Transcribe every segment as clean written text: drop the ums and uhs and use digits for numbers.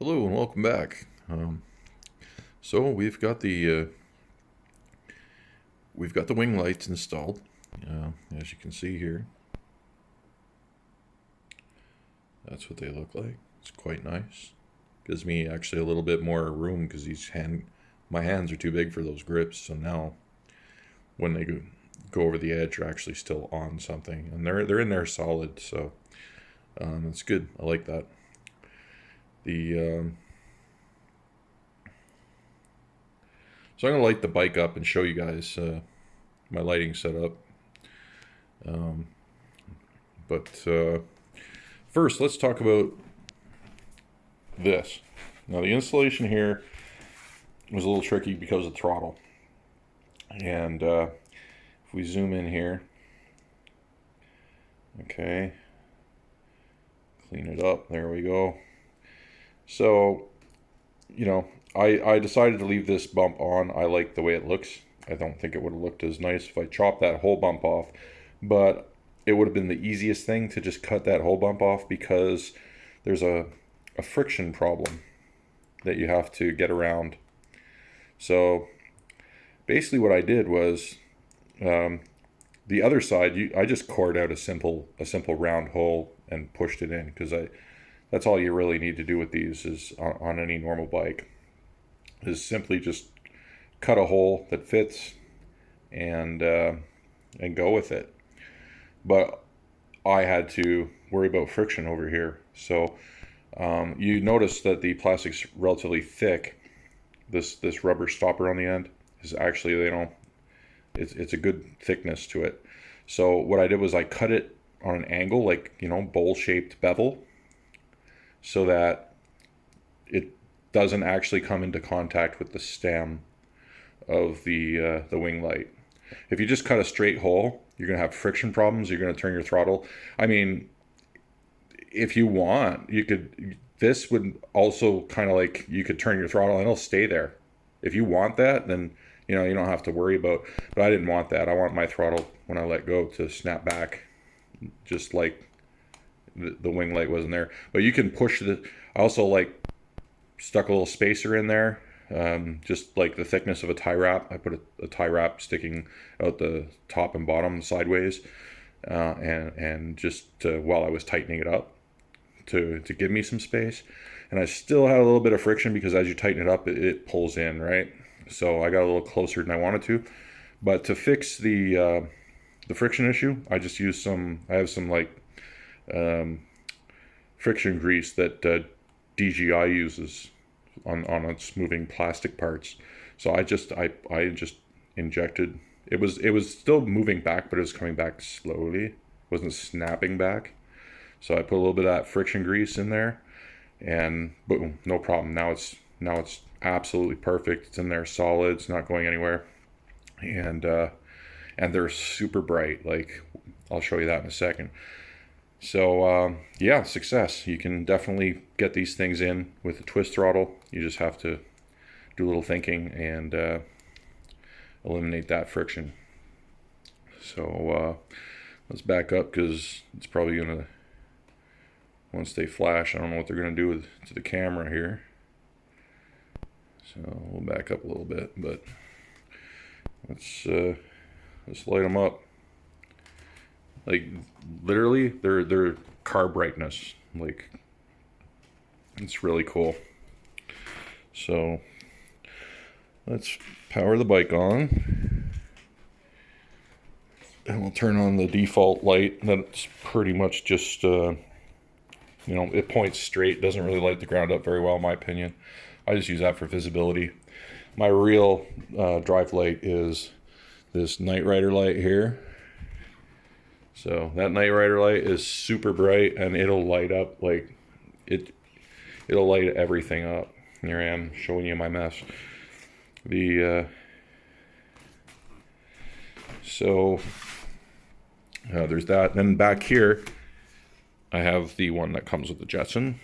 Hello and welcome back. So we've got the wing lights installed, as you can see here. That's what they look like. It's quite nice. Gives me actually a little bit more room because my hands are too big for those grips. So now, when they go over the edge, they're actually still on something, and they're in there solid. So it's good. I like that. So I'm going to light the bike up and show you guys my lighting setup. But first, let's talk about this. Now, the installation here was a little tricky because of throttle. And if we zoom in here, okay, clean it up, there we go. So, I decided to leave this bump on. I like the way it looks. I don't think it would have looked as nice if I chopped that whole bump off, but it would have been the easiest thing to just cut that whole bump off because there's a friction problem that you have to get around. So basically what I did was the other side, I just cored out a simple round hole and pushed it in because that's all you really need to do with these is on any normal bike is simply just cut a hole that fits and go with it. But I had to worry about friction over here. So you notice that the plastic's relatively thick. This rubber stopper on the end is actually, it's a good thickness to it. So what I did was I cut it on an angle, like, bowl-shaped bevel, so that it doesn't actually come into contact with the stem of the wing light. If you just cut a straight hole, you're going to have friction problems. You're going to turn your throttle. I mean, if you want, this would also kind of like, you could turn your throttle and it'll stay there. If you want that, then, you don't have to worry about, but I didn't want that. I want my throttle when I let go to snap back, just like the wing light wasn't there. But you can push I also stuck a little spacer in there, just like the thickness of a tie wrap. I put a tie wrap sticking out the top and bottom sideways, and just while I was tightening it up to give me some space. And I still had a little bit of friction because as you tighten it up, it pulls in, right? So I got a little closer than I wanted to. But to fix the friction issue, I just used I have some friction grease that DGI uses on its moving plastic parts. So I just injected. It was still moving back, but it was coming back slowly. It wasn't snapping back. So I put a little bit of that friction grease in there, and boom, no problem. Now it's absolutely perfect. It's in there solid. It's not going anywhere, and they're super bright. Like, I'll show you that in a second. So yeah, success. You can definitely get these things in with a twist throttle. You just have to do a little thinking and eliminate that friction. So let's back up because it's probably gonna, once they flash, I don't know what they're gonna do to the camera here. So we'll back up a little bit, but let's light them up. Like, literally, they're car brightness. Like, it's really cool. So let's power the bike on, and we'll turn on the default light. That's pretty much just it points straight. Doesn't really light the ground up very well, in my opinion. I just use that for visibility. My real drive light is this Night Rider light here. So that Night Rider light is super bright, and it'll light up it'll light everything up. Here I am showing you my mess. So there's that. Then back here, I have the one that comes with the Jetson.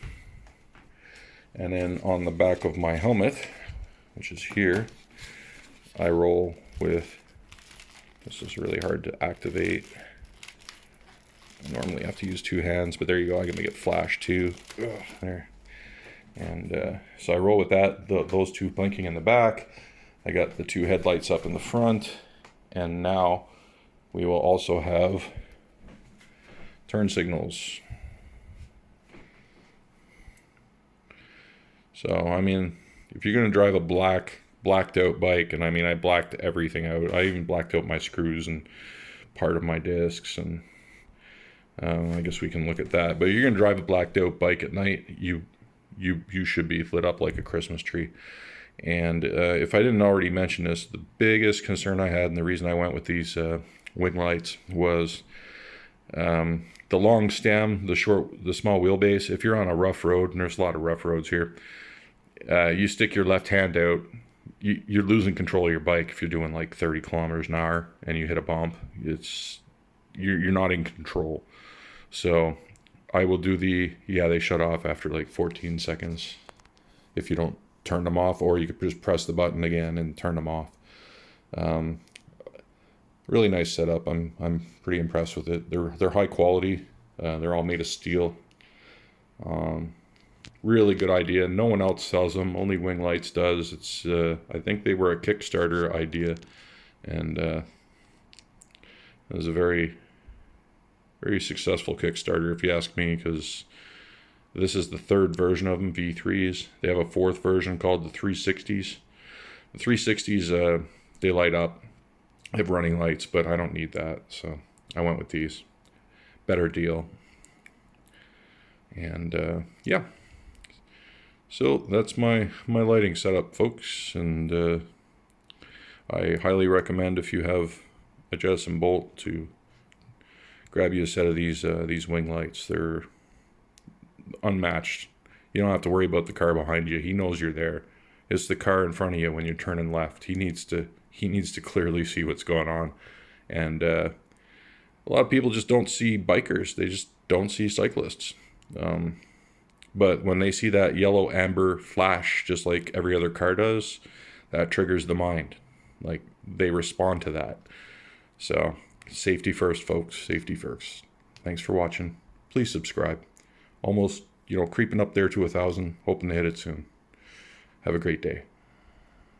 And then on the back of my helmet, which is here, I roll with, this is really hard to activate. I normally have to use two hands, but there you go. I can make it flash too. Ugh, there. And so I roll with that, those two blinking in the back. I got the two headlights up in the front, and now we will also have turn signals. So, I mean, if you're going to drive a blacked out bike, and I mean, I blacked everything out. I even blacked out my screws and part of my discs, and I guess we can look at that. But you're going to drive a blacked out bike at night, you should be lit up like a Christmas tree. And if I didn't already mention this, the biggest concern I had, and the reason I went with these WingLights, was the long stem, the small wheelbase. If you're on a rough road, and there's a lot of rough roads here, you stick your left hand out, you're losing control of your bike. If you're doing like 30 kilometers an hour and you hit a bump, you're not in control. So I will do they shut off after like 14 seconds if you don't turn them off, or you could just press the button again and turn them off. Really nice setup. I'm pretty impressed with it. They're high quality. They're all made of steel. Really good idea. No one else sells them. Only WingLights does. It's I think they were a Kickstarter idea, and it was a very, very successful Kickstarter, if you ask me, because this is the third version of them, V3s. They have a fourth version called the 360s. The 360s, they light up. They have running lights, but I don't need that, so I went with these. Better deal. And yeah. So that's my lighting setup, folks, and I highly recommend, if you have a Jetson Bolt, to grab you a set of these WingLights. They're unmatched. You don't have to worry about the car behind you. He knows you're there. It's the car in front of you when you're turning left. He needs to clearly see what's going on, and a lot of people just don't see bikers. They just don't see cyclists. But when they see that yellow amber flash, just like every other car does, that triggers the mind. Like, they respond to that. So, safety first, folks. Safety first. Thanks for watching. Please subscribe. Almost, creeping up there to 1,000. Hoping to hit it soon. Have a great day.